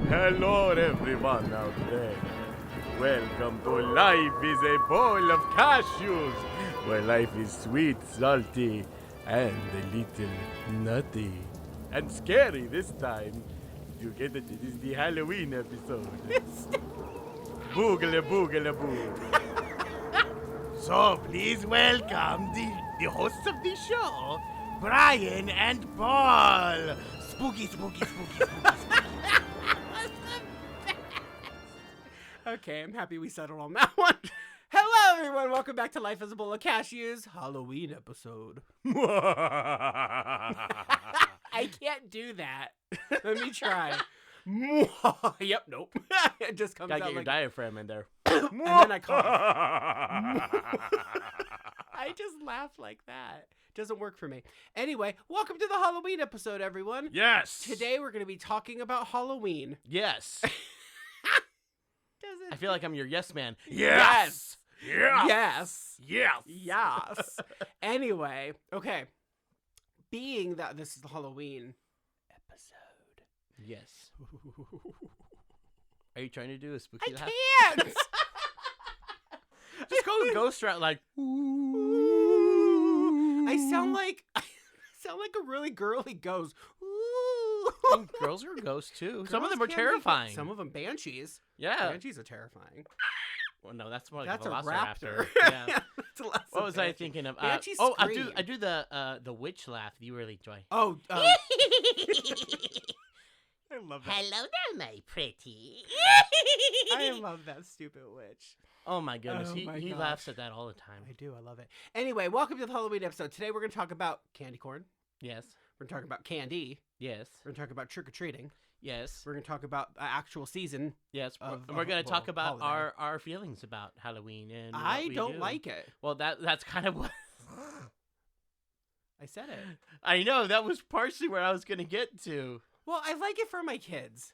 Hello, everyone out there. Welcome to Life is a Bowl of Cashews, where life is sweet, salty, and a little nutty. And scary this time. You get it? It is the Halloween episode. Boogala boogala boo. So please welcome the hosts of the show, Brian and Paul. Spooky, spooky, spooky, spooky, spooky. Okay, I'm happy we settled on that one. Hello, everyone. Welcome back to Life as a Bowl of Cashews, Halloween episode. I can't do that. Let me try. Yep, nope. It just comes Gotta out get your like... diaphragm in there. And then I cough. I just laugh like that. Doesn't work for me. Anyway, welcome to the Halloween episode, everyone. Yes. Today we're going to be talking about Halloween. Yes. I feel like I'm your yes man. Yes. Yes. Yes. Yes. Yes. Anyway, okay. Being that this is the Halloween episode. Yes. Are you trying to do a spooky laugh? I can't. Just go ghost route, like. I sound like a really girly ghost. And girls are ghosts too. Some of them are terrifying. Some of them banshees. Yeah. Banshees are terrifying. Well, no, that's more like That's a a velociraptor. raptor. Yeah. That's less What of was I banshee. thinking of? Banshees I scream. do the witch laugh that you really enjoy. Oh, I love that. Hello there, my pretty. I love that stupid witch. Oh my goodness, Oh my he gosh. laughs at that all the time. I do. I love it. Anyway, welcome to the Halloween episode. Today we're going to talk about candy corn. Yes. We're going to talk about candy. Yes. We're going to talk about trick-or-treating. Yes. We're going to talk about actual season. Yes. Of- We're going to talk about holiday. our feelings about Halloween and what I we don't do. like it. Well, that's kind of what I said it. I know. That was partially where I was going to get to. Well, I like it for my kids.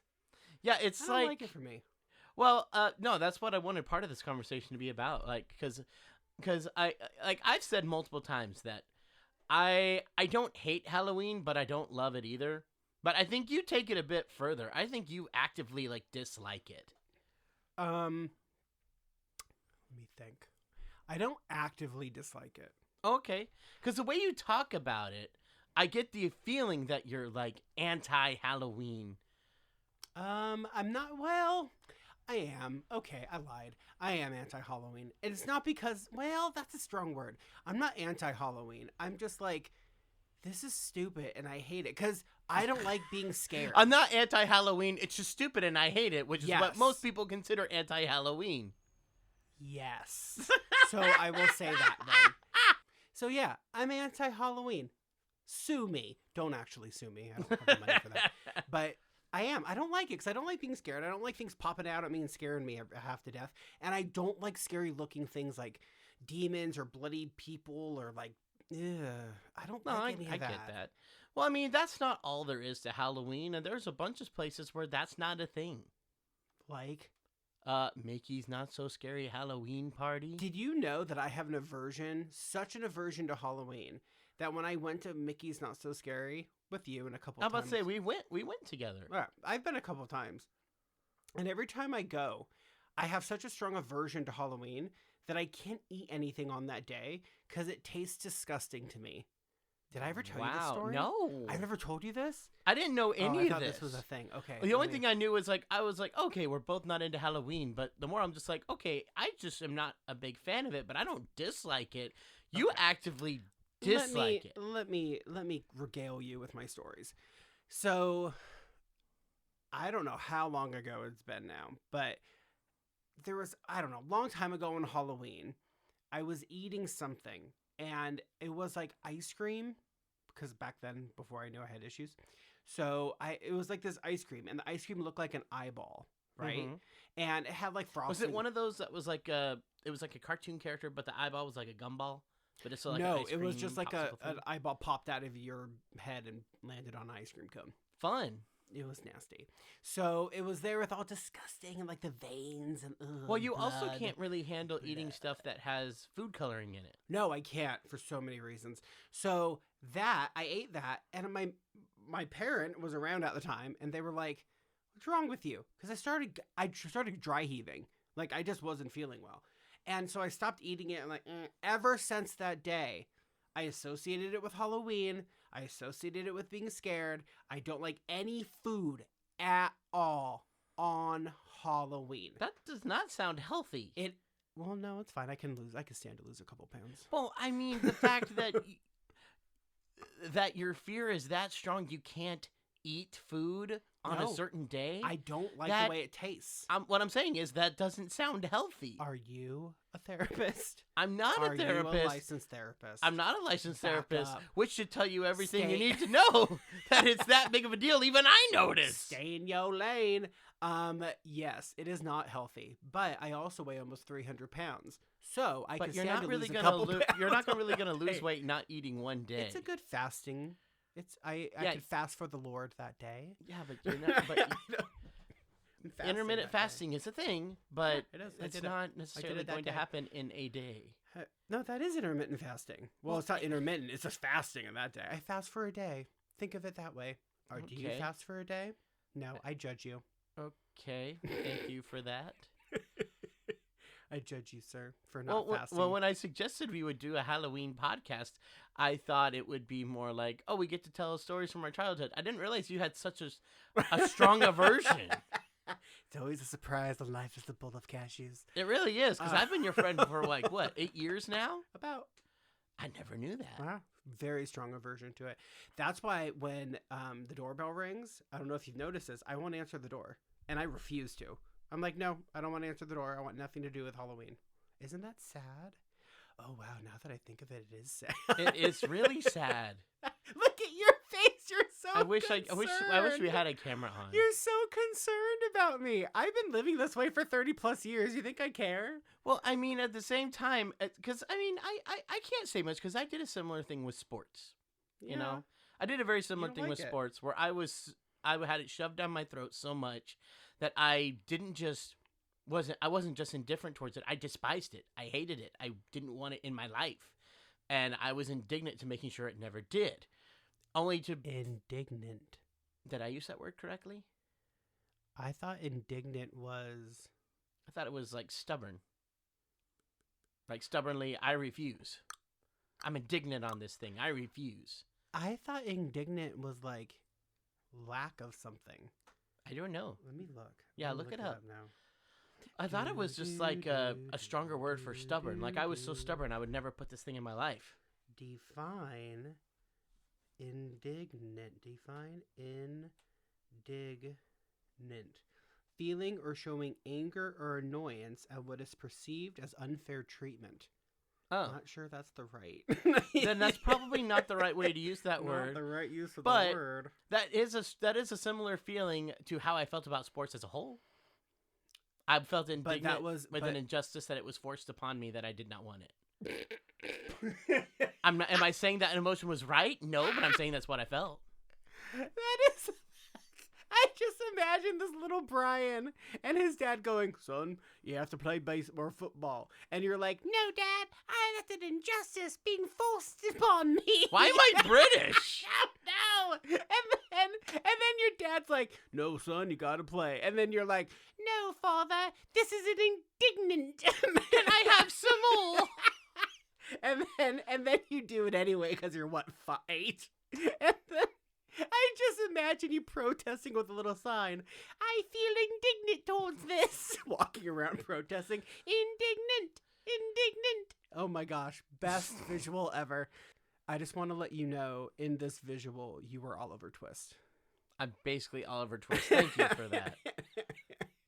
Yeah, it's I don't like it for me. Well, no, that's what I wanted part of this conversation to be about. Like, because I've said multiple times that I don't hate Halloween, but I don't love it either. But I think you take it a bit further. I think you actively dislike it. Let me think. I don't actively dislike it. Okay, because the way you talk about it, I get the feeling that you're anti-Halloween. I'm not. Well, I am. Okay, I lied. I am anti-Halloween. And it's not because, well, that's a strong word. I'm not anti-Halloween. I'm just this is stupid and I hate it because I don't like being scared. I'm not anti-Halloween. It's just stupid and I hate it, which is what Yes. most people consider anti-Halloween. Yes. So I will say that then. So yeah, I'm anti-Halloween. Sue me. Don't actually sue me. I don't have the money for that. But I am. I don't like it because I don't like being scared. I don't like things popping out at me and scaring me half to death. And I don't like scary looking things like demons or bloody people or I don't No, like any of I that. get that. Well, I mean, that's not all there is to Halloween, and there's a bunch of places where that's not a thing. Like, Mickey's Not So Scary Halloween Party. did you know that I have such an aversion to Halloween, that when I went to Mickey's Not So Scary with you and a couple I was times. about to say, we went together. Yeah, I've been a couple times. And every time I go, I have such a strong aversion to Halloween that I can't eat anything on that day because it tastes disgusting to me. Did I ever tell you this story? No. I've never told you this? I didn't know I any of thought this. this was a thing. Okay. The only thing I knew was I was okay, we're both not into Halloween, but the more I'm just okay, I just am not a big fan of it, but I don't dislike it. You actively dislike it. Let me regale you with my stories. So, I don't know how long ago it's been now, but there was, I don't know, a long time ago on Halloween, I was eating something, and it was ice cream, because back then, before I knew I had issues, so it was this ice cream, and the ice cream looked like an eyeball, right? Mhm. And it had frosting. Was it one of those that was it was a cartoon character, but the eyeball was like a gumball? But it's still an No, ice it was cream just popsicle an thing? eyeball popped out of your head and landed on an ice cream cone. Fun. It was nasty. So it was there with all disgusting and the veins and Well, you also blood. can't really handle eating stuff that has food coloring in it. No, I can't for so many reasons. So that I ate that, and my parent was around at the time, and they were like, "What's wrong with you?" Because I started dry heaving. Like, I just wasn't feeling well. And so I stopped eating it, and like, ever since that day, I associated it with Halloween. I associated it with being scared. I don't like any food at all on Halloween. That does not sound healthy. Well, no, it's fine. I can stand to lose a couple pounds. Well, I mean, the fact that that your fear is that strong, you can't eat food on a certain day. I don't like the way it tastes. What I'm saying is that doesn't sound healthy. Are you a therapist? I'm not a therapist. Are you a licensed therapist? I'm not a licensed therapist, up. which should tell you everything you need to know. That it's that big of a deal. Even I noticed. Stay in your lane. Yes, it is not healthy, but I also weigh almost 300 pounds. So I can stand to lose a couple pounds. You're not really going to lose weight not eating one day. It's a good fasting. I could fast for the Lord that day. Yeah, but you're not. But intermittent fasting is a thing, but it's not necessarily going to happen in a day. No, that is intermittent fasting. Well, it's not intermittent. It's just fasting on that day. I fast for a day. Think of it that way. Or do you fast for a day? No, I judge you. Okay, thank you for that. I judge you, sir, for not fasting. Well, when I suggested we would do a Halloween podcast, I thought it would be more like, oh, we get to tell stories from our childhood. I didn't realize you had such a strong aversion. It's always a surprise when life is the bowl of cashews. It really is, because I've been your friend for like, 8 years now? About. I never knew that. Wow. Very strong aversion to it. That's why when the doorbell rings, I don't know if you've noticed this, I won't answer the door. And I refuse to. I'm like, no, I don't want to answer the door. I want nothing to do with Halloween. Isn't that sad? Oh, wow. Now that I think of it, it is sad. It is really sad. Look at your face. You're so I wish concerned. we had a camera on. You're so concerned about me. I've been living this way for 30 plus years. You think I care? Well, I mean, at the same time, because, I mean, I can't say much because I did a similar thing with sports. Yeah. You know? I did a very similar thing with it. sports where I had it shoved down my throat so much that I wasn't just indifferent towards it. I despised it. I hated it. I didn't want it in my life. And I was indignant to making sure it never did. Only to... Indignant. Did I use that word correctly? I thought indignant was... I thought it was like stubborn. Like stubbornly, I refuse. I'm indignant on this thing. I refuse. I thought indignant was like lack of something. I don't know. Let me look. Yeah, look it up now. I thought it was just like a stronger word for stubborn. Like I was so stubborn, I would never put this thing in my life. Define indignant. Define indignant. Feeling or showing anger or annoyance at what is perceived as unfair treatment. Oh. Not sure that's the right. Then that's probably not the right way to use that word. Not the right use of but the word. That is a similar feeling to how I felt about sports as a whole. I felt indignant with an injustice that it was forced upon me that I did not want it. Am I saying that an emotion was right? No, but I'm saying that's what I felt. That is... I just imagine this little Brian and his dad going, son, you have to play baseball or football. And you're like, no, Dad, that's an injustice being forced upon me. Why am I British? No. And then your dad's like, no, son, you got to play. And then you're like, no, Father, this is an indignant. Can I have some more? and then you do it anyway because you're, 8? And then I just imagine you protesting with a little sign. I feel indignant towards this. Walking around protesting. Indignant. Oh my gosh. Best visual ever. I just want to let you know, in this visual, you were Oliver Twist. I'm basically Oliver Twist. Thank you for that.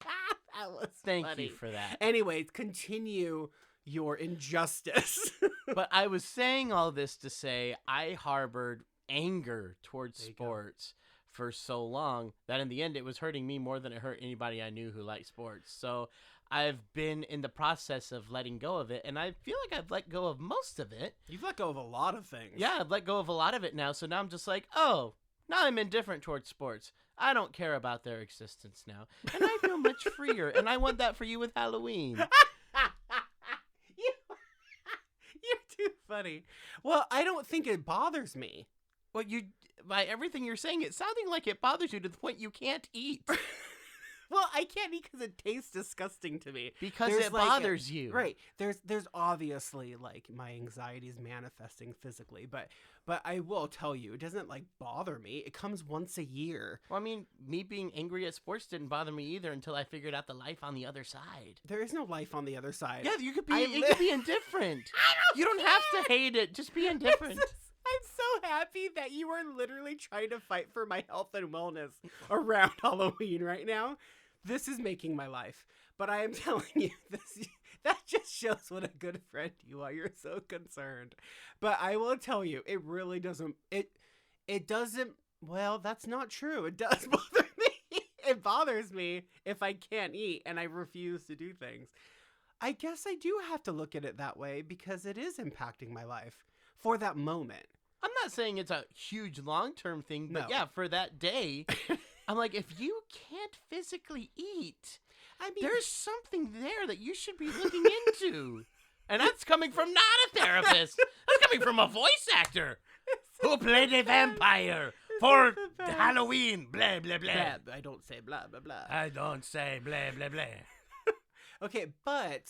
That was Thank funny. you for that. Anyways, continue your injustice. But I was saying all this to say I harbored anger towards sports for so long that in the end it was hurting me more than it hurt anybody I knew who liked sports. So I've been in the process of letting go of it, and I feel like I've let go of most of it. You've let go of a lot of things. Yeah, I've let go of a lot of it now. So now I'm just like, oh, now I'm indifferent towards sports. I don't care about their existence now. And I feel much freer, and I want that for you with Halloween. You're too funny. Well, I don't think it bothers me. Well, by everything you're saying, it's sounding like it bothers you to the point you can't eat. Well, I can't eat because it tastes disgusting to me. Because There's it like bothers you. Right. There's obviously like my anxiety is manifesting physically, but I will tell you, it doesn't like bother me. It comes once a year. Well, I mean, me being angry at sports didn't bother me either until I figured out the life on the other side. There is no life on the other side. Yeah, you could be. I You could be indifferent. You don't have to hate it. Just be indifferent. I'm so happy that you are literally trying to fight for my health and wellness around Halloween right now. This is making my life. But I am telling you, that just shows what a good friend you are. You're so concerned. But I will tell you, it really doesn't, it doesn't, well, that's not true. It does bother me. It bothers me if I can't eat and I refuse to do things. I guess I do have to look at it that way because it is impacting my life for that moment. I'm not saying it's a huge long-term thing, but No. yeah, for that day, I'm like, if you can't physically eat, I mean, there's something there that you should be looking into. And that's coming from not a therapist. That's coming from a voice actor who played a vampire for the best. Halloween. Blah, blah, blah. blah, I don't say blah, blah, blah. I don't say blah, blah, blah. Okay, but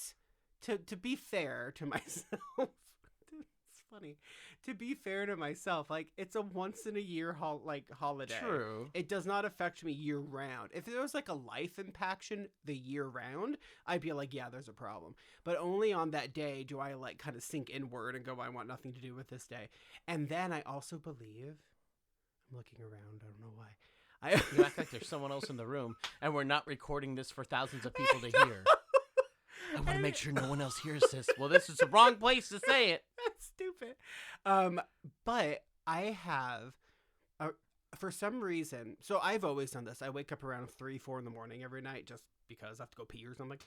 to be fair to myself, it's funny. To be fair to myself, like it's a once in a year holiday. True. It does not affect me year round. If there was like a life impaction the year round, I'd be like, yeah, there's a problem. But only on that day do I like kind of sink inward and go, I want nothing to do with this day. And then I also believe, I'm looking around, I don't know why. You act like there's someone else in the room, and we're not recording this for thousands of people to hear. I want to make sure no one else hears this. Well, this is the wrong place to say it. That's stupid. But I have, for some reason, so I've always done this. I wake up around 3-4 in the morning every night just because I have to go pee or something.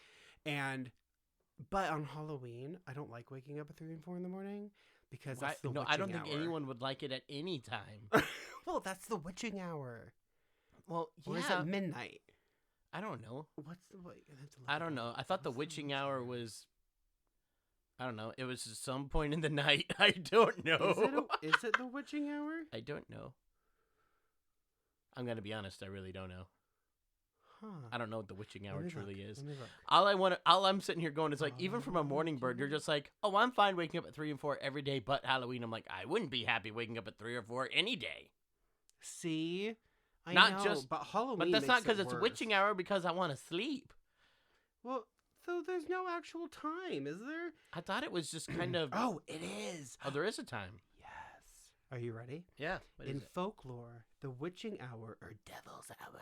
But on Halloween, I don't like waking up at 3 and 4 in the morning because that's the witching I don't think hour. anyone would like it at any time. Well, that's the witching hour. Well, Or is yeah, it midnight? I don't know. What's the wait? That's I don't know. I thought the witching hour was, I don't know. It was at some point in the night. I don't know. Is it the witching hour? I don't know. I'm going to be honest. I really don't know. Huh. I don't know what the witching hour Let me truly look. is. Let me look. All I'm sitting here going is like, even from a morning bird, you're just like, oh, I'm fine waking up at 3 and 4 every day, but Halloween. I'm like, I wouldn't be happy waking up at 3 or 4 any day. See? I Not know, just- but Halloween But that's not makes it because it's worse. witching hour, because I want to sleep. Well, so there's no actual time, is there? I thought it was just kind of. Oh, it is. Oh, there is a time. Yes. Are you ready? Yeah. What is In it? folklore, the witching hour or devil's hour,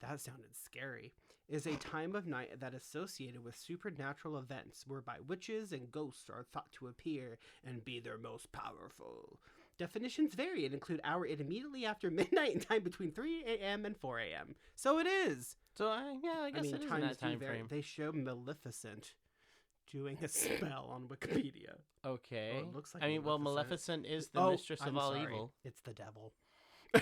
that sounded scary, is a time of night that is associated with supernatural events whereby witches and ghosts are thought to appear and be their most powerful. Definitions vary and include hour immediately after midnight and time between 3 a.m. and 4 a.m. So it is. So, I guess it is in times that do time vary. frame. They show Maleficent doing a spell on Wikipedia. Okay. Well, it looks like I mean, well, Maleficent. Maleficent is the mistress of I'm all sorry. evil. It's the devil.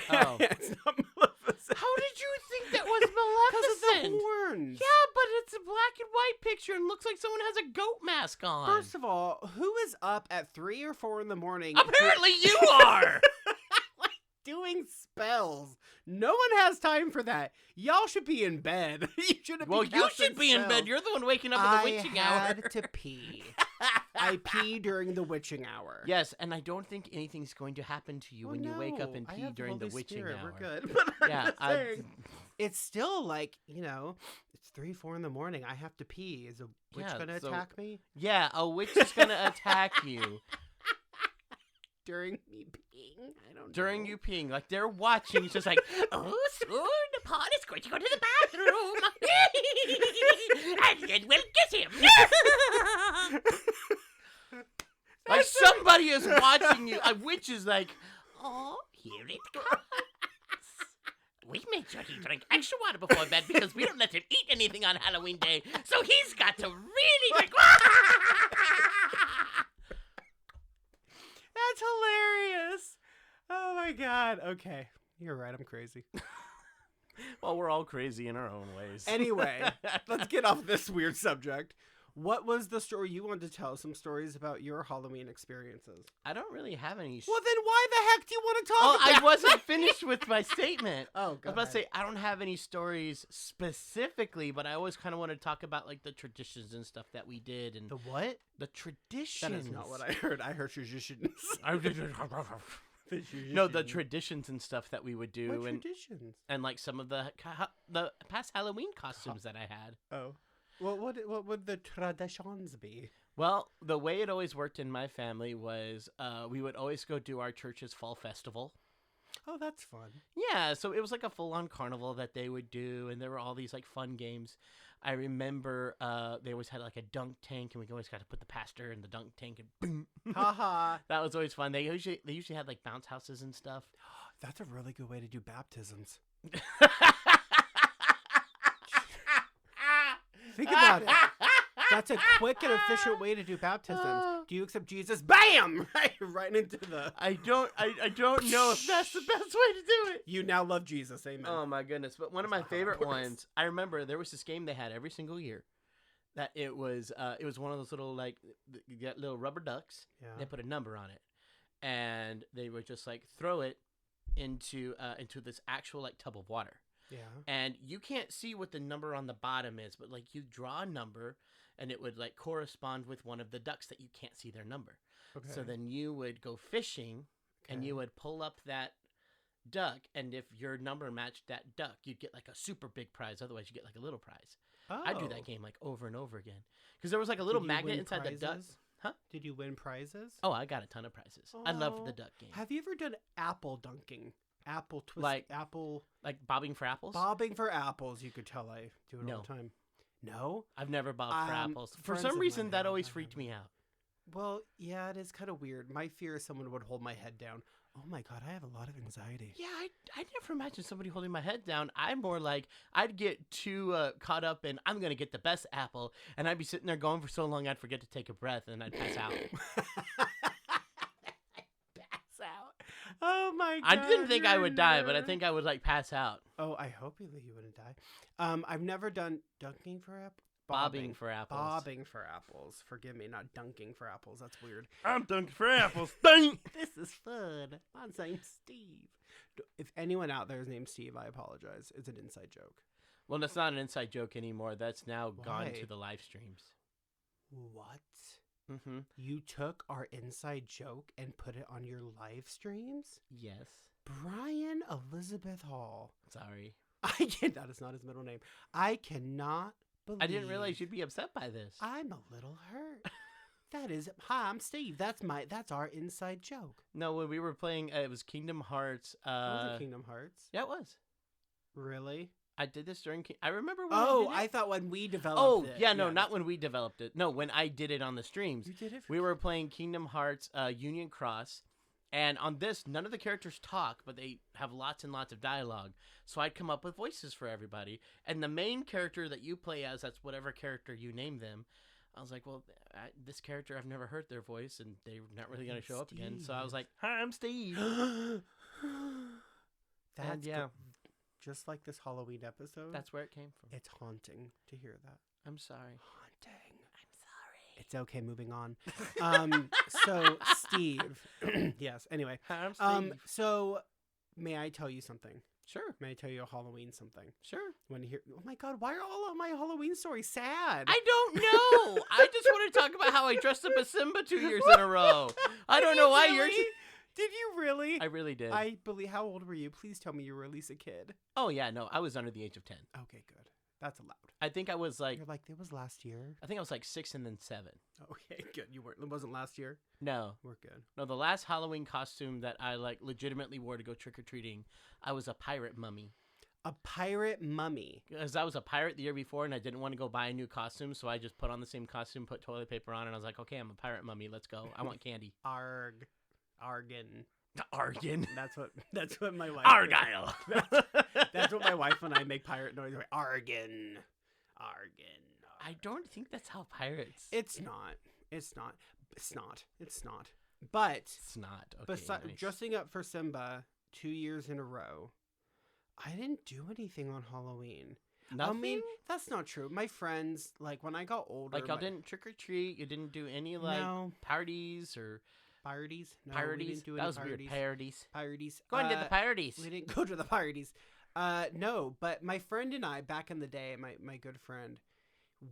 Oh. It's not Maleficent. How did you think that was Because of the Maleficent? horns. Yeah, but it's a black and white picture and looks like someone has a goat mask on. First of all, who is up at 3 or 4 in the morning? Apparently you are! Doing spells. No one has time for that. Y'all should be in bed. You shouldn't Well, be you casting should be in bed. spells. You're the one waking up at the witching hour. I had to pee. I pee during the witching hour. Yes, and I don't think anything's going to happen to you Well, when you wake up no, and I pee have during the Holy witching Spirit. hour. We're good. But I'm Yeah, just I- saying, it's still like, it's 3, 4 in the morning. I have to pee. Is a witch Yeah, gonna so- attack me Yeah, a witch is going to attack you during me peeing? I don't during know. you peeing. Like, they're watching. It's just like, Oh, soon the pod is going to go to the bathroom. And then we'll get him. like somebody is watching you. A witch is like, Oh, here it comes. We made sure he drank extra water before bed because we don't let him eat anything on Halloween Day. So he's got to really drink. That's hilarious. Oh my god. Okay. You're right. I'm crazy. well, we're all crazy in our own ways. Anyway, let's get off this weird subject. What was the story you wanted to tell? Some stories about your Halloween experiences. I don't really have any. Well, then why the heck do you want to talk Oh, about I wasn't finished with my statement. Oh, I was go about to ahead. say I don't have any stories specifically, but I always kind of want to talk about like the traditions and stuff that we did and The what? the traditions. That is not what I heard. I heard traditions. No, the traditions and stuff that we would do, What and traditions? like some of the past Halloween costumes that I had. Oh. Well, what would the traditions be? Well, the way it always worked in my family was we would always go do our church's fall festival. Oh, that's fun. Yeah, so it was like a full-on carnival that they would do, and there were all these like fun games. I remember they always had like a dunk tank, and we always got to put the pastor in the dunk tank, and boom. Haha. That was always fun. They usually had like bounce houses and stuff. That's a really good way to do baptisms. Think about it. That's a quick and efficient way to do baptisms. Do you accept Jesus? Bam! Right into the... I don't know if that's the best way to do it. You now love Jesus. Amen. Oh my goodness! But one of my That's not how favorite it works. ones, I remember there was this game they had every single year. That it was one of those little like you get little rubber ducks. Yeah. They put a number on it, and they would just like throw it into this actual like tub of water. Yeah. And you can't see what the number on the bottom is, but like you draw a number, and it would like correspond with one of the ducks that you can't see their number. Okay. So then you would go fishing, and Okay. you would pull up that duck, and if your number matched that duck, you'd get like a super big prize. Otherwise, you get like a little prize. I do that game like over and over again because there was like a little Did you magnet win inside the duck. prizes? Huh? Did you win prizes? Oh, I got a ton of prizes. I loved Oh. the duck game. Have you ever done apple dunking? Apple twist, Like- apple Like bobbing for apples. bobbing for apples. You could tell I do it No. all the time. No. I've never bobbed for apples. For friends some of reason, mine that have, always I freaked haven't. me out. Well, yeah, it is kind of weird. My fear is someone would hold my head down. Oh my god, I have a lot of anxiety. Yeah, I never imagined somebody holding my head down. I'm more like, I'd get too caught up in, I'm going to get the best apple, and I'd be sitting there going for so long I'd forget to take a breath, and I'd pass out. Pass out. Oh my god. I didn't think I you're would a die, but I nerd. think I would, like, pass out. Oh, I hope you wouldn't die. I've never done dunking for apples. Bobbing for apples. Bobbing for apples. Forgive me, not dunking for apples. That's weird. I'm dunking for apples. Dang! This is fun. My name's Steve. If anyone out there is named Steve, I apologize. It's an inside joke. Well, that's not an inside joke anymore. That's now gone Why? to the live streams. What? Mm-hmm. You took our inside joke and put it on your live streams? Yes. Brian Elizabeth Hall. Sorry. That is not his middle name. I cannot believe. I didn't realize you'd be upset by this. I'm a little hurt. That is. Hi, I'm Steve. That's our inside joke. No, when we were playing, it was Kingdom Hearts. Was it Kingdom Hearts? Yeah, it was. Really? I did this during. I remember when. Oh, I did I it. thought when we developed Oh, it. yeah, no, not when we developed it. No, when I did it on the streams. You did it. We were playing Kingdom Hearts Union Cross, and on this, none of the characters talk, but they have lots and lots of dialogue. So I'd come up with voices for everybody, and the main character that you play as, that's whatever character you name them. I was like, well, this character, I've never heard their voice, and they're not really going to show up again. So I was like, hi, I'm Steve. That's yeah. Just like this Halloween episode. That's where it came from. It's haunting to hear that. I'm sorry. Haunting. I'm sorry. It's okay. Moving on. So Steve. Yes. Anyway. Hi, I'm Steve. So may I tell you something? Sure. May I tell you a Halloween something? Sure. When you hear, oh my God, why are all of my Halloween stories sad? I don't know. I just want to talk about how I dressed up as Simba 2 years in a row. I don't know why you're. Did you really? I really did. I believe. How old were you? Please tell me you were at least a kid. Oh yeah, no, I was under the age of 10. Okay, good. That's allowed. I think I was like, You're like, it was last year. I think I was like 6 and then 7. Okay, good. You weren't. It wasn't last year. No, We're good. no, the last Halloween costume that I like legitimately wore to go trick or treating, I was a pirate mummy. A pirate mummy. Because I was a pirate the year before and I didn't want to go buy a new costume, so I just put on the same costume, put toilet paper on, and I was like, okay, I'm a pirate mummy. Let's go. I want candy. Arg. Argan. Argan. That's what my wife. Argyle. That's what my wife and I make pirate noise. Like, Argan. Argan. I don't think that's how pirates. It's not. It's not. It's not. It's not. But It's not. Okay. besides nice. dressing up for Simba 2 years in a row, I didn't do anything on Halloween. Nothing. I mean, that's not true. My friends, like when I got older, Like y'all didn't trick or treat. You didn't do any like No. parties or parties. No, we parties. didn't do That any was weird. parties. Parties. Parties. Going to the parties. We didn't go to the parties. No, but my friend and I, back in the day, my good friend,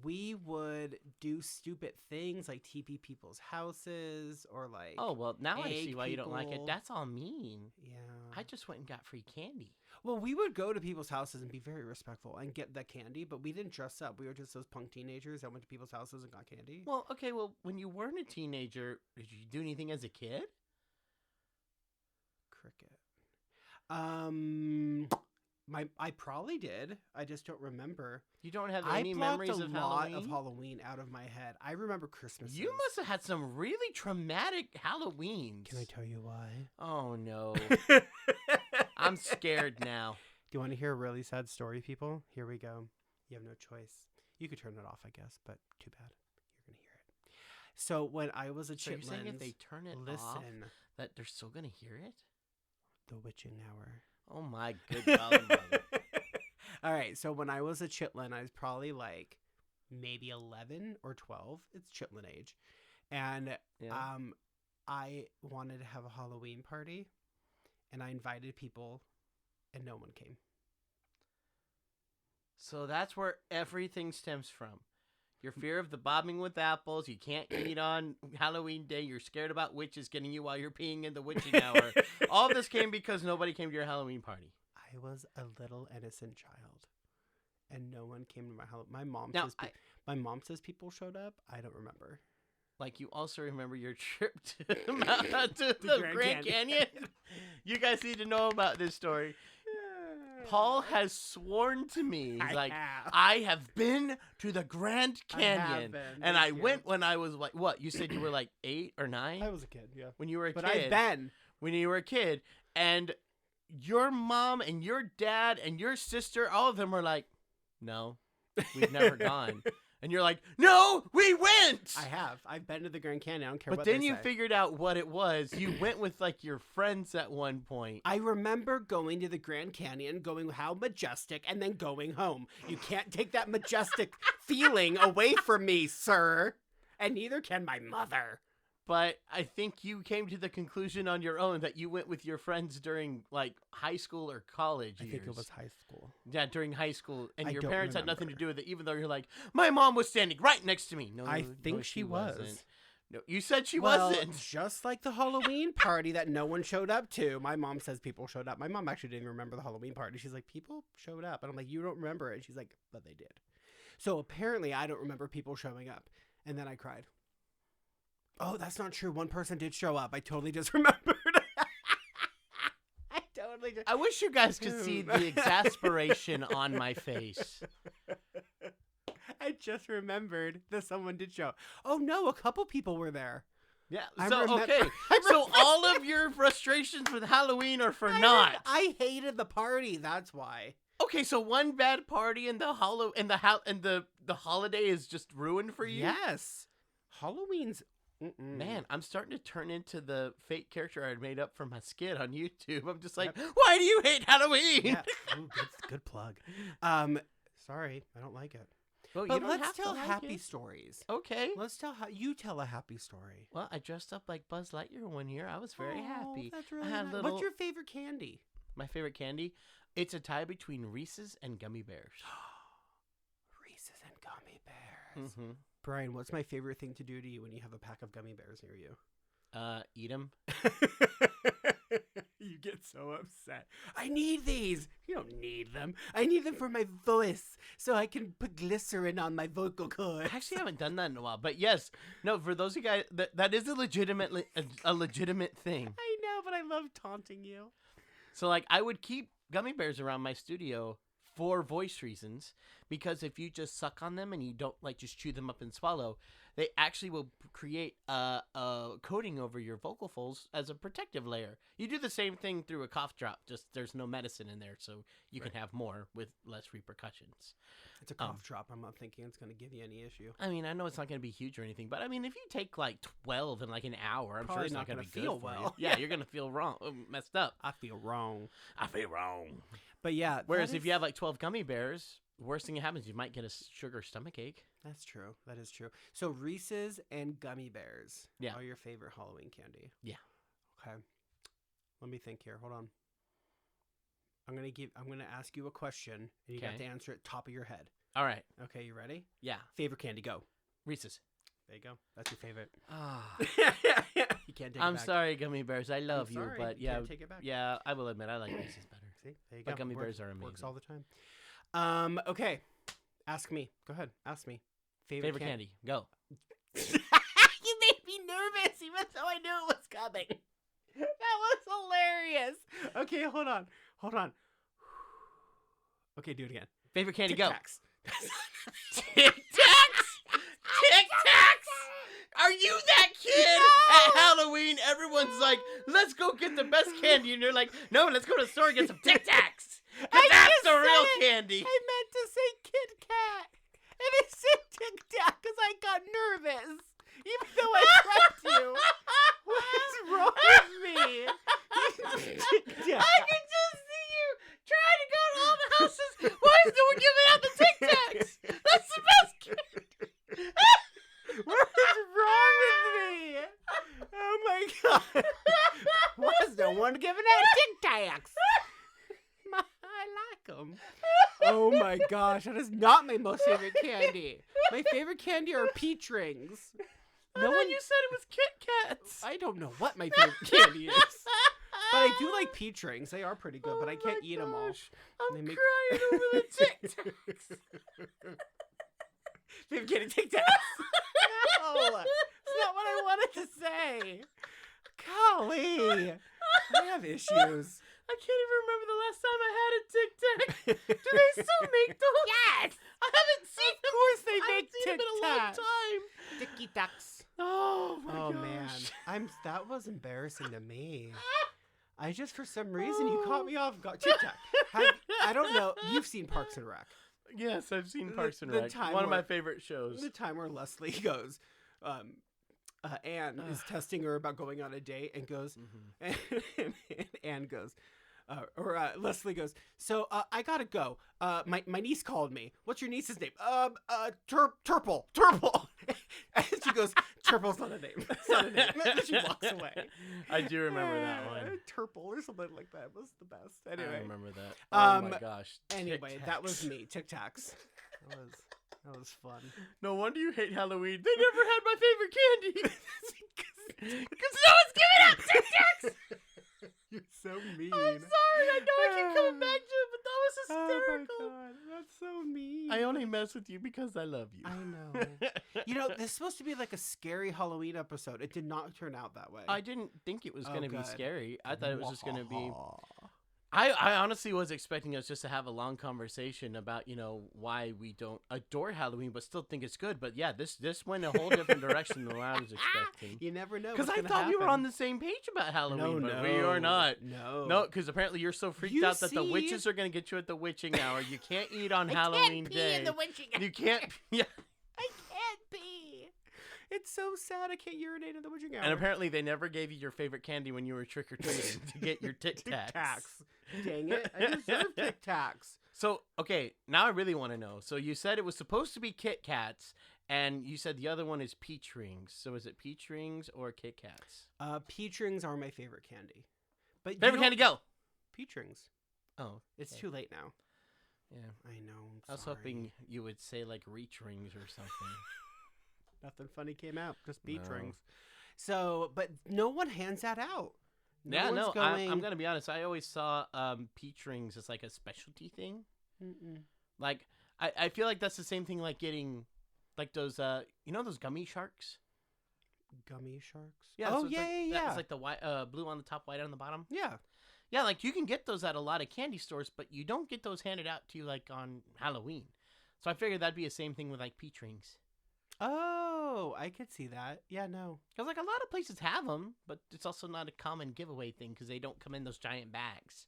we would do stupid things like TP people's houses or like. Oh well, now I see egg why you don't like it. people. That's all mean. Yeah. I just went and got free candy. Well, we would go to people's houses and be very respectful and get the candy, but we didn't dress up. We were just those punk teenagers that went to people's houses and got candy. Well, okay. Well, when you weren't a teenager, did you do anything as a kid? Cricket. I probably did. I just don't remember. You don't have I any blocked memories a of lot Halloween? of Halloween out of my head. I remember Christmas. You must have had some really traumatic Halloweens. Can I tell you why? Oh no. I'm scared now. Do you want to hear a really sad story, people? Here we go. You have no choice. You could turn it off, I guess, but too bad. You're gonna hear it. So when I was a So you're saying if chitlins, they turn it off, listen, that they're still gonna hear it? the witching hour. Oh my good golly mother. All right, so when I was a chitlin, I was probably like maybe 11 or 12. It's chitlin age. And Yeah. I wanted to have a Halloween party, and I invited people, and no one came. So that's where everything stems from. Your fear of the bobbing with apples. You can't eat on Halloween Day. You're scared about witches getting you while you're peeing in the witching hour. All this came because nobody came to your Halloween party. I was a little innocent child, and no one came to my Halloween. My mom Now, says my mom says people showed up. I don't remember. Like, you also remember your trip to the Grand Canyon? You guys need to know about this story. Paul has sworn to me, he's like, I have been to the Grand Canyon. And I went when I was like, what? You said you were like 8 or 9? I was a kid, yeah. When you were a But kid. I've been. When you were a kid. And your mom and your dad and your sister, all of them were like, no, we've never gone. And you're like, no, we went. I have. I've been to the Grand Canyon. I don't care But what then they you say. figured out what it was. You went with like your friends at one point. I remember going to the Grand Canyon, going how majestic, and then going home. You can't take that majestic feeling away from me, sir. And neither can my mother. But I think you came to the conclusion on your own that you went with your friends during like high school or college years. I think it was high school. Yeah, during high school. And I your don't parents had nothing to remember. do with it, even though you're like, my mom was standing right next to me. No, I think no, she was. wasn't. No, you said she Well, wasn't. just like the Halloween party that no one showed up to. My mom says people showed up. My mom actually didn't remember the Halloween party. She's like, people showed up. And I'm like, you don't remember it? And she's like, but they did. So apparently I don't remember people showing up. And then I cried. Oh, that's not true. One person did show up. I totally just remembered. I totally just... I wish you guys could see the exasperation on my face. I just remembered that someone did show. Oh no, a couple people were there. Yeah. I So remem- okay. I So remember- all of your frustrations with Halloween are for naught. I hated the party. That's why. Okay, so one bad party and the holiday is just ruined for you. Yes, Halloween's. Man, I'm starting to turn into the fake character I had made up for my skit on YouTube. I'm just like, why do you hate Halloween? Yeah. Ooh, good plug. Sorry, I don't like it. Well, you But don't let's have to tell like happy it. stories. Okay. Let's tell you tell a happy story. Well, I dressed up like Buzz Lightyear one year. I was very happy. That's I really had nice. little- What's your favorite candy? My favorite candy? It's a tie between Reese's and gummy bears. Reese's and gummy bears. Mm-hmm. Brian, what's my favorite thing to do to you when you have a pack of gummy bears near you? Eat them. You get so upset. I need these. You don't need them. I need them for my voice so I can put glycerin on my vocal cords. I actually haven't done that in a while, but yes, no. For those of you guys, that is a legitimate thing. I know, but I love taunting you. So like, I would keep gummy bears around my studio for voice reasons, because if you just suck on them and you don't like just chew them up and swallow, they actually will create a coating over your vocal folds as a protective layer. You do the same thing through a cough drop, just there's no medicine in there, so you can have more with less repercussions. It's a cough drop. I'm not thinking it's going to give you any issue. I mean, I know it's not going to be huge or anything, but I mean, if you take like 12 in like an hour, I'm Probably sure it's not not going gonna to be feel good for you. well. Yeah, you're going to feel wrong, messed up. I feel wrong. I feel wrong. But yeah. Whereas if you have like 12 gummy bears, worst thing that happens, you might get a sugar stomach ache. That's true. That is true. So Reese's and gummy bears are your favorite Halloween candy. Yeah. Okay. Let me think here. Hold on. I'm gonna ask you a question, and you have to answer it top of your head. All right. Okay, you ready? Yeah. Favorite candy, go. Reese's. There you go. That's your favorite. Ah. You can't take it I'm back. sorry, gummy bears. I love you, sorry. but You yeah, can't take it back. yeah, I will admit I like Reese's better. See, there you But go. gummy bears are amazing. Works all the time. Okay. Ask me. Go ahead. Ask me. Favorite candy. Go. You made me nervous, even though I knew it was coming. That was hilarious. Okay, hold on. Okay, do it again. Favorite candy. Tic Go. Tacs. Tic Tacs. Tic Tacs. Are you that kid at Halloween? Everyone's like, "Let's go get the best candy," and you're like, "No, let's go to the store and get some Tic Tacs." Cause that's the real candy. I meant to say Kit Kat. And I said Tic Tac because I got nervous. Even though I prepped you. What is wrong with me? Tic Tac. I can just see you trying to go to all the houses. Why is no one giving out the Tic Tacs? That's the best candy. What is wrong with me? Oh my god. Why is no one giving out Tic Tacs? I like them. Oh my gosh, that is not my most favorite candy. My favorite candy are peach rings. No one. You said it was Kit Kats. I don't know what my favorite candy is. But I do like peach rings. They are pretty good, but I can't eat them all. I'm crying over the Tic Tacs. Favorite candy, Tic Tacs. No, it's not what I wanted to say. Golly, I have issues. I can't even remember the last time I had a Tic Tac. Do they still make those? Yes. I haven't seen them. Of course they I haven't make seen Tic them in a long Tacs. time. Ticky Tacs. Oh my Oh gosh. man, that was embarrassing to me. I just for some reason you caught me off guard. Tic Tac. I don't know. You've seen Parks and Rec. Yes, I've seen Parks and the Rec. time One of my where- favorite shows. The time where Leslie goes, Anne is testing her about going on a date and goes, and Anne goes, Leslie goes, so I gotta go. My niece called me. What's your niece's name? Turple. And she goes, Turple's not a name. It's not a name. And she walks away. I do remember that one. Turple or something like that was the best. Anyway, I remember that. Oh my gosh. Anyway, Tic that was Tacs. me. Tic Tacs. That was fun. No wonder you hate Halloween. They never had my favorite candy. Because no one's giving out Tic Tacs. You're so mean. I'm sorry. I know I keep coming back to it, but that was hysterical. Oh my god, that's so mean. I only mess with you because I love you. I know. You know, this is supposed to be like a scary Halloween episode. It did not turn out that way. I didn't think it was going to be good. scary. I thought it was just going to be... I honestly was expecting us just to have a long conversation about, why we don't adore Halloween but still think it's good. But yeah, this went a whole different direction than what I was expecting. You never know. Because I thought we were on the same page about Halloween, but we are not. No, because apparently you're so freaked You out that the see? witches are going to get you at the witching hour. You can't eat on Halloween Pee day. in the witching hour. You can't. Yeah. I can't be. It's so sad. I can't urinate in the witching hour. And apparently they never gave you your favorite candy when you were trick or treating to get your Tic Tacs. Dang it! I deserve Tic Tacs. So, okay, now I really want to know. So you said it was supposed to be Kit Kats, and you said the other one is peach rings. So is it peach rings or Kit Kats? Peach rings are my favorite candy. But Favorite candy, go! Peach rings. Oh, It's okay. too late now. Yeah. I know. I was hoping you would say, like, reach rings or something. Nothing funny came out. Just peach No. rings. So, but no one hands that out. I'm one's going to be honest. I always saw peach rings as, like, a specialty thing. Mm-mm. Like, I feel like that's the same thing like getting, like, those, those gummy sharks? Gummy sharks. Yeah. Oh, so it's yeah, like, yeah. It's like the white, blue on the top, white on the bottom. Yeah. Yeah, like you can get those at a lot of candy stores, but you don't get those handed out to you like on Halloween. So I figured that'd be the same thing with like peach rings. Oh, I could see that. Yeah, no. Because like a lot of places have them, but it's also not a common giveaway thing because they don't come in those giant bags.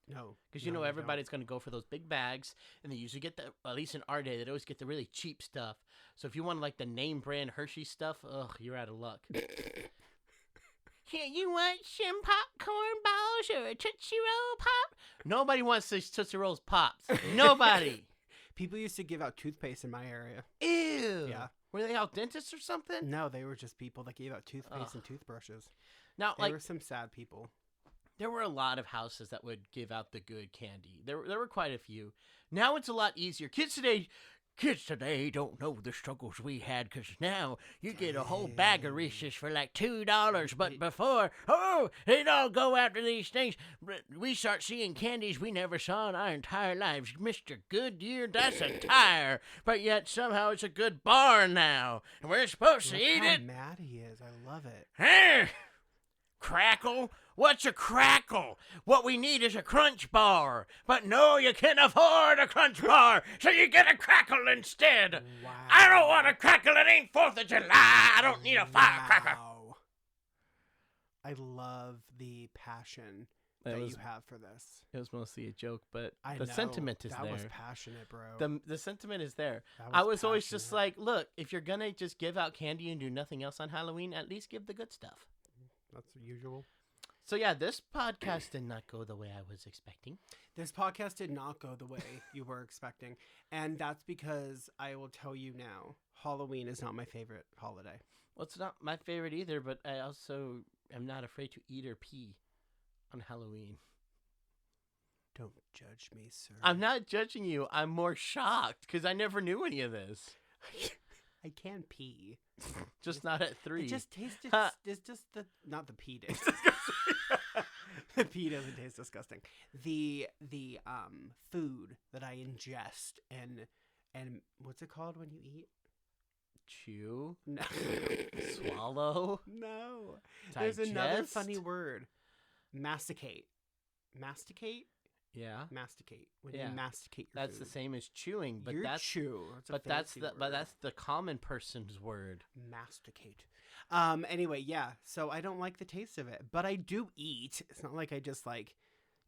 No. Because No, they don't. everybody's going to go for those big bags, and they usually get at least in our day, they'd always get the really cheap stuff. So if you want like the name brand Hershey stuff, ugh, you're out of luck. Here, you want some popcorn balls or a Tootsie Roll Pop? Nobody wants these Tootsie Rolls Pops. Nobody. People used to give out toothpaste in my area. Ew. Yeah. Were they all dentists or something? No, they were just people that gave out toothpaste and toothbrushes. Now, They were some sad people. there were a lot of houses that would give out the good candy. There were quite a few. Now it's a lot easier. Kids today don't know the struggles we had, because now you get a whole bag of Reese's for like $2. But before, they'd all go after these things. We start seeing candies we never saw in our entire lives. Mr. Goodyear, that's a tire. But yet somehow it's a good bar now. And we're supposed to eat Look how it. mad he is. I love it. Hey! Crackle? What's a crackle? What we need is a crunch bar. But no, you can't afford a crunch bar, so you get a crackle instead. Wow. I don't want a crackle. It ain't 4th of July. I don't need a firecracker. Wow. I love the passion That that was- you have for this. It was mostly a joke, but I the know. sentiment is that there. was passionate, bro. The sentiment is there. That I was always just passionate. like, look, if you're going to just give out candy and do nothing else on Halloween, at least give the good stuff. That's usual. So yeah, this podcast did not go the way I was expecting. This podcast did not go the way you were expecting. And that's because I will tell you now, Halloween is not my favorite holiday. Well, it's not my favorite either, but I also am not afraid to eat or pee on Halloween. Don't judge me, sir. I'm not judging you. I'm more shocked because I never knew any of this. I can pee. Just not at 3. It just tastes. Ha. It's just the not the pee tastes. The pee doesn't taste disgusting. The food that I ingest and what's it called when you eat? Chew, No. swallow, No. There's another digest? funny word. Masticate. Masticate? Yeah, Masticate. When Yeah. you masticate your that's food. the same as chewing, but You're that's chew. That's a but that's fancy the word. but that's the common person's word. Masticate. Anyway, yeah. So I don't like the taste of it, but I do eat. It's not like I just like,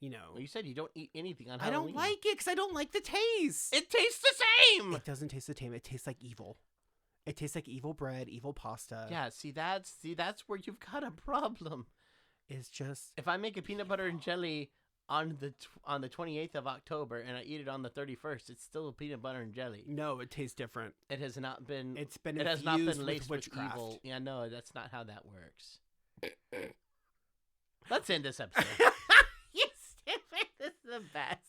you know. Well, you said you don't eat anything on I Halloween. don't like it because I don't like the taste. It tastes the same. It doesn't taste the same. It tastes like evil. It tastes like evil bread, evil pasta. Yeah, see that's where you've got a problem. It's just If I make a peanut butter and jelly on the 28th of October and I eat it on the 31st, it's still a peanut butter and jelly. no. It tastes different. It has not been. It's been It has not infused been with laced with witchcraft. evil. Yeah, no, that's not how that works. Let's end this episode. You stupid. This is the best.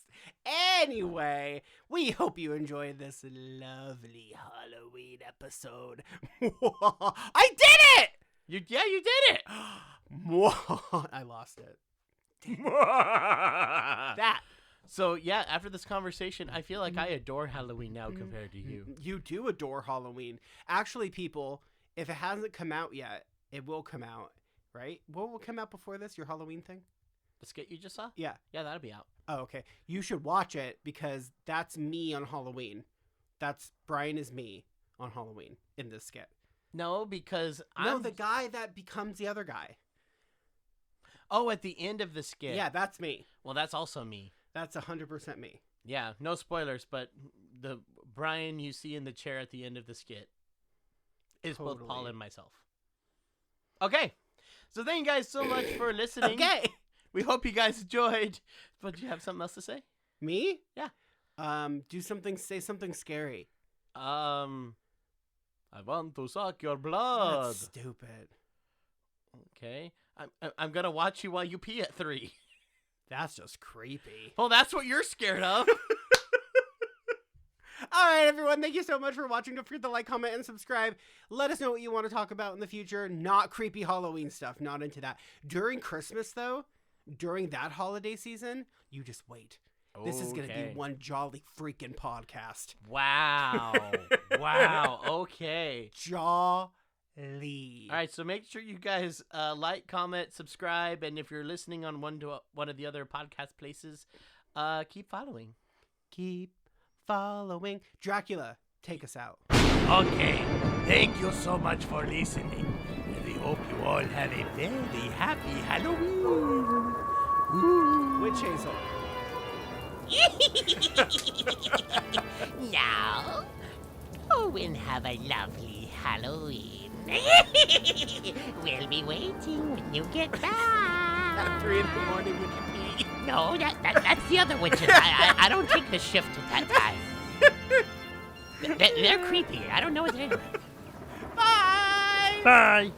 Anyway, we hope you enjoyed this lovely Halloween episode. I did it! You did it. I lost it. That. So yeah, after this conversation, I feel like I adore Halloween now compared to you. You do adore Halloween. Actually, people, if it hasn't come out yet, it will come out, right? What will come out before this? Your Halloween thing? The skit you just saw? Yeah. Yeah, that'll be out. Oh, okay. You should watch it because that's me on Halloween. That's Brian is me on Halloween in this skit. No, because No, I'm the guy that becomes the other guy. Oh, at the end of the skit. Yeah, that's me. Well, that's also me. That's 100% me. Yeah, no spoilers, but the Brian you see in the chair at the end of the skit is both Paul Totally. and myself. Okay. So thank you guys so much for listening. Okay. We hope you guys enjoyed. But do you have something else to say? Me? Yeah. Say something scary. I want to suck your blood. That's stupid. Okay. I'm gonna watch you while you pee at 3. That's just creepy. Well, that's what you're scared of. All right, everyone. Thank you so much for watching. Don't forget to like, comment, and subscribe. Let us know what you want to talk about in the future. Not creepy Halloween stuff. Not into that. During Christmas, though, during that holiday season, you just wait. This is going to Okay. be one jolly freaking podcast. Wow. Wow. Okay. Jolly. All right, so make sure you guys like, comment, subscribe, and if you're listening on one of the other podcast places, keep following. Keep following. Dracula, take us out. Okay, thank you so much for listening. And I hope you all have a very happy Halloween. Ooh. Witch Hazel. Now, and have a lovely Halloween. We'll be waiting when you get back. At 3 in the morning when you pee. No, that's the other witches. I don't take the shift at that time. They're creepy. I don't know what they're doing. Bye. Bye.